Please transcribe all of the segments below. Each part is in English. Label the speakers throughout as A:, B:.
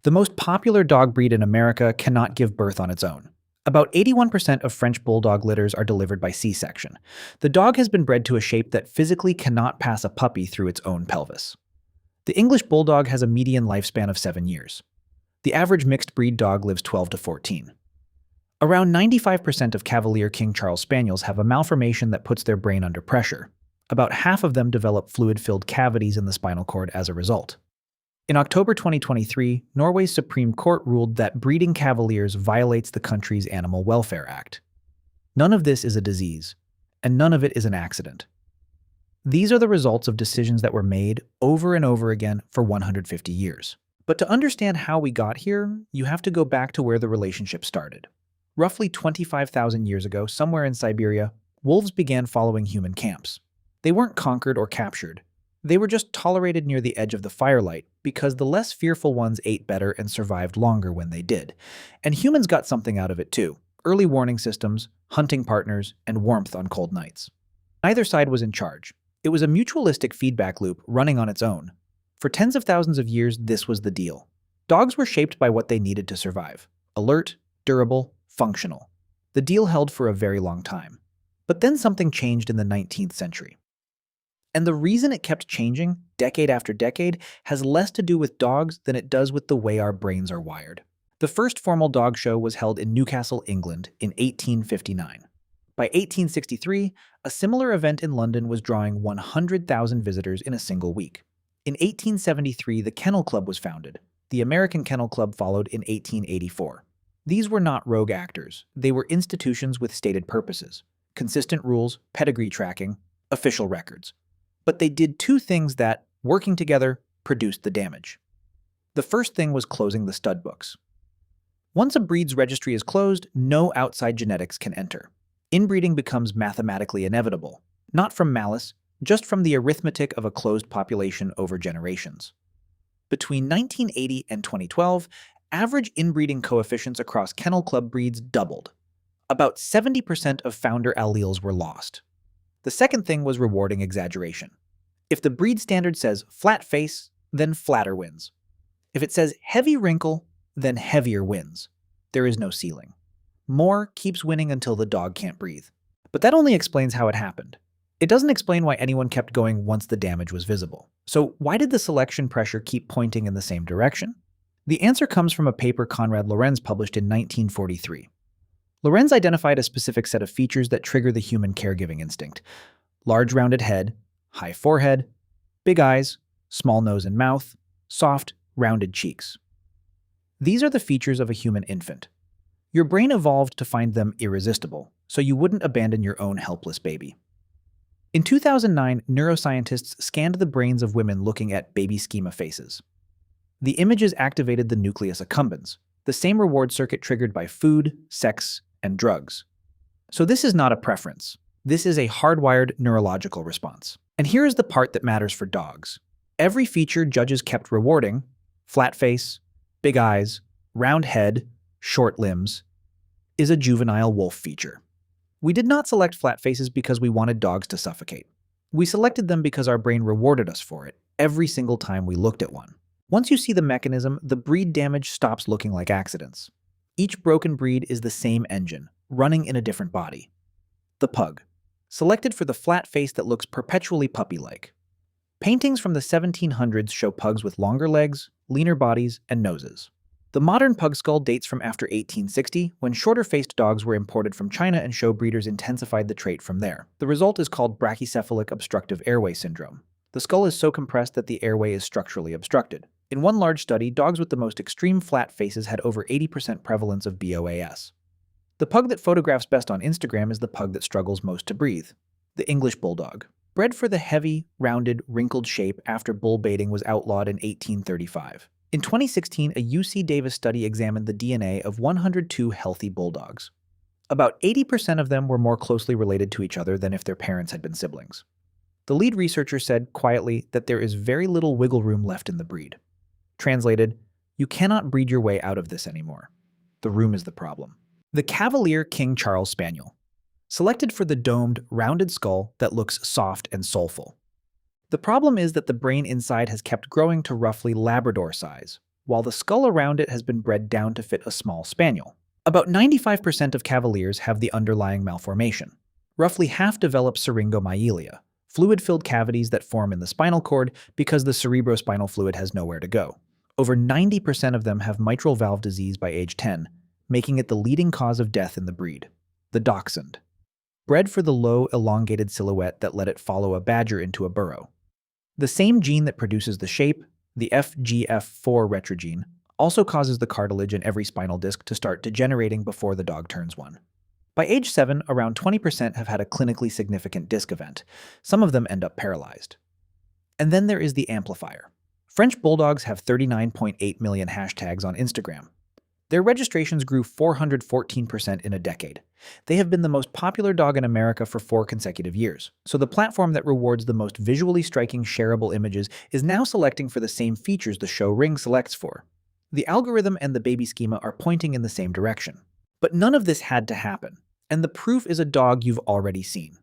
A: The most popular dog breed in America cannot give birth on its own. About 81% of French Bulldog litters are delivered by C-section. The dog has been bred to a shape that physically cannot pass a puppy through its own pelvis. The English Bulldog has a median lifespan of 7 years. The average mixed breed dog lives 12 to 14. Around 95% of Cavalier King Charles Spaniels have a malformation that puts their brain under pressure. About half of them develop fluid-filled cavities in the spinal cord as a result. In October 2023, Norway's Supreme Court ruled that breeding Cavaliers violates the country's Animal Welfare Act. None of this is a disease, and none of it is an accident. These are the results of decisions that were made over and over again for 150 years. But to understand how we got here, you have to go back to where the relationship started. Roughly 25,000 years ago, somewhere in Siberia, wolves began following human camps. They weren't conquered or captured. They were just tolerated near the edge of the firelight because the less fearful ones ate better and survived longer when they did. And humans got something out of it too: early warning systems, hunting partners, and warmth on cold nights. Neither side was in charge. It was a mutualistic feedback loop running on its own. For tens of thousands of years, this was the deal. Dogs were shaped by what they needed to survive: alert, durable, functional. The deal held for a very long time. But then something changed in the 19th century. And the reason it kept changing, decade after decade, has less to do with dogs than it does with the way our brains are wired. The first formal dog show was held in Newcastle, England, in 1859. By 1863, a similar event in London was drawing 100,000 visitors in a single week. In 1873, the Kennel Club was founded. The American Kennel Club followed in 1884. These were not rogue actors. They were institutions with stated purposes: consistent rules, pedigree tracking, official records. But they did two things that, working together, produced the damage. The first thing was closing the stud books. Once a breed's registry is closed, no outside genetics can enter. Inbreeding becomes mathematically inevitable, not from malice, just from the arithmetic of a closed population over generations. Between 1980 and 2012, average inbreeding coefficients across kennel club breeds doubled. About 70% of founder alleles were lost. The second thing was rewarding exaggeration. If the breed standard says flat face, then flatter wins. If it says heavy wrinkle, then heavier wins. There is no ceiling. More keeps winning until the dog can't breathe. But that only explains how it happened. It doesn't explain why anyone kept going once the damage was visible. So why did the selection pressure keep pointing in the same direction? The answer comes from a paper Konrad Lorenz published in 1943. Lorenz identified a specific set of features that trigger the human caregiving instinct: large rounded head, high forehead, big eyes, small nose and mouth, soft, rounded cheeks. These are the features of a human infant. Your brain evolved to find them irresistible, so you wouldn't abandon your own helpless baby. In 2009, neuroscientists scanned the brains of women looking at baby schema faces. The images activated the nucleus accumbens, the same reward circuit triggered by food, sex, and drugs. So this is not a preference. This is a hardwired neurological response. And here is the part that matters for dogs. Every feature judges kept rewarding: flat face, big eyes, round head, short limbs, is a juvenile wolf feature. We did not select flat faces because we wanted dogs to suffocate. We selected them because our brain rewarded us for it every single time we looked at one. Once you see the mechanism, the breed damage stops looking like accidents. Each broken breed is the same engine, running in a different body. The pug, selected for the flat face that looks perpetually puppy-like. Paintings from the 1700s show pugs with longer legs, leaner bodies, and noses. The modern pug skull dates from after 1860, when shorter-faced dogs were imported from China and show breeders intensified the trait from there. The result is called brachycephalic obstructive airway syndrome. The skull is so compressed that the airway is structurally obstructed. In one large study, dogs with the most extreme flat faces had over 80% prevalence of BOAS. The pug that photographs best on Instagram is the pug that struggles most to breathe: the English Bulldog. Bred for the heavy, rounded, wrinkled shape after bull baiting was outlawed in 1835. In 2016, a UC Davis study examined the DNA of 102 healthy bulldogs. About 80% of them were more closely related to each other than if their parents had been siblings. The lead researcher said quietly that there is very little wiggle room left in the breed. Translated, you cannot breed your way out of this anymore. The room is the problem. The Cavalier King Charles Spaniel, selected for the domed, rounded skull that looks soft and soulful. The problem is that the brain inside has kept growing to roughly Labrador size, while the skull around it has been bred down to fit a small spaniel. About 95% of Cavaliers have the underlying malformation. Roughly half develop syringomyelia, fluid-filled cavities that form in the spinal cord because the cerebrospinal fluid has nowhere to go. Over 90% of them have mitral valve disease by age 10, making it the leading cause of death in the breed. The Dachshund. Bred for the low, elongated silhouette that let it follow a badger into a burrow. The same gene that produces the shape, the FGF4 retrogene, also causes the cartilage in every spinal disc to start degenerating before the dog turns 1. By age 7, around 20% have had a clinically significant disc event. Some of them end up paralyzed. And then there is the amplifier. French Bulldogs have 39.8 million hashtags on Instagram. Their registrations grew 414% in a decade. They have been the most popular dog in America for 4 consecutive years, so the platform that rewards the most visually striking shareable images is now selecting for the same features the show Ring selects for. The algorithm and the baby schema are pointing in the same direction. But none of this had to happen, and the proof is a dog you've already seen.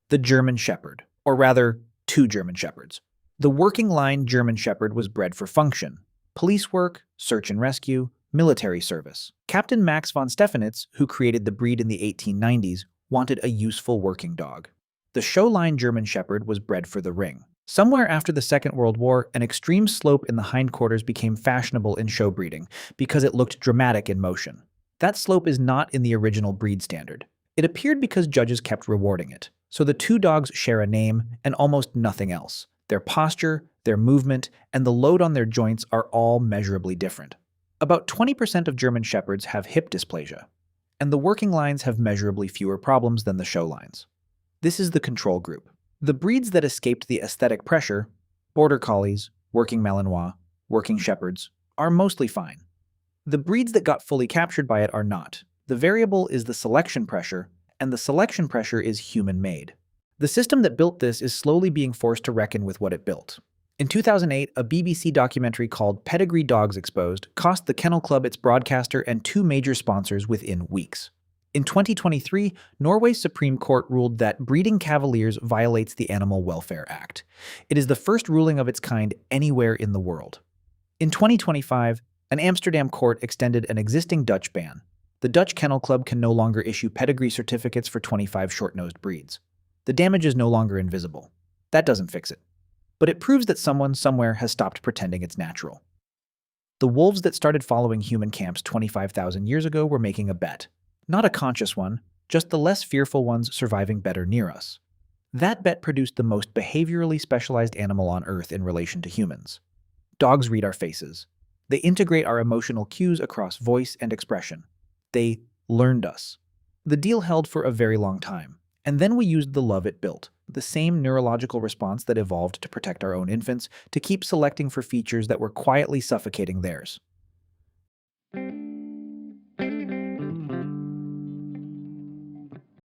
A: The German Shepherd, or rather, 2 German Shepherds. The working line German Shepherd was bred for function, police work, search and rescue, military service. Captain Max von Stephanitz, who created the breed in the 1890s, wanted a useful working dog. The show line German Shepherd was bred for the ring. Somewhere after the Second World War, an extreme slope in the hindquarters became fashionable in show breeding because it looked dramatic in motion. That slope is not in the original breed standard. It appeared because judges kept rewarding it. So the 2 dogs share a name and almost nothing else. Their posture, their movement, and the load on their joints are all measurably different. About 20% of German Shepherds have hip dysplasia, and the working lines have measurably fewer problems than the show lines. This is the control group. The breeds that escaped the aesthetic pressure, Border Collies, working Malinois, working Shepherds, are mostly fine. The breeds that got fully captured by it are not. The variable is the selection pressure, and the selection pressure is human-made. The system that built this is slowly being forced to reckon with what it built. In 2008, a BBC documentary called Pedigree Dogs Exposed cost the Kennel Club its broadcaster and 2 major sponsors within weeks. In 2023, Norway's Supreme Court ruled that breeding Cavaliers violates the Animal Welfare Act. It is the first ruling of its kind anywhere in the world. In 2025, an Amsterdam court extended an existing Dutch ban. The Dutch Kennel Club can no longer issue pedigree certificates for 25 short-nosed breeds. The damage is no longer invisible. That doesn't fix it. But it proves that someone somewhere has stopped pretending it's natural. The wolves that started following human camps 25,000 years ago were making a bet. Not a conscious one, just the less fearful ones surviving better near us. That bet produced the most behaviorally specialized animal on Earth in relation to humans. Dogs read our faces. They integrate our emotional cues across voice and expression. They learned us. The deal held for a very long time. And then we used the love it built, the same neurological response that evolved to protect our own infants, to keep selecting for features that were quietly suffocating theirs.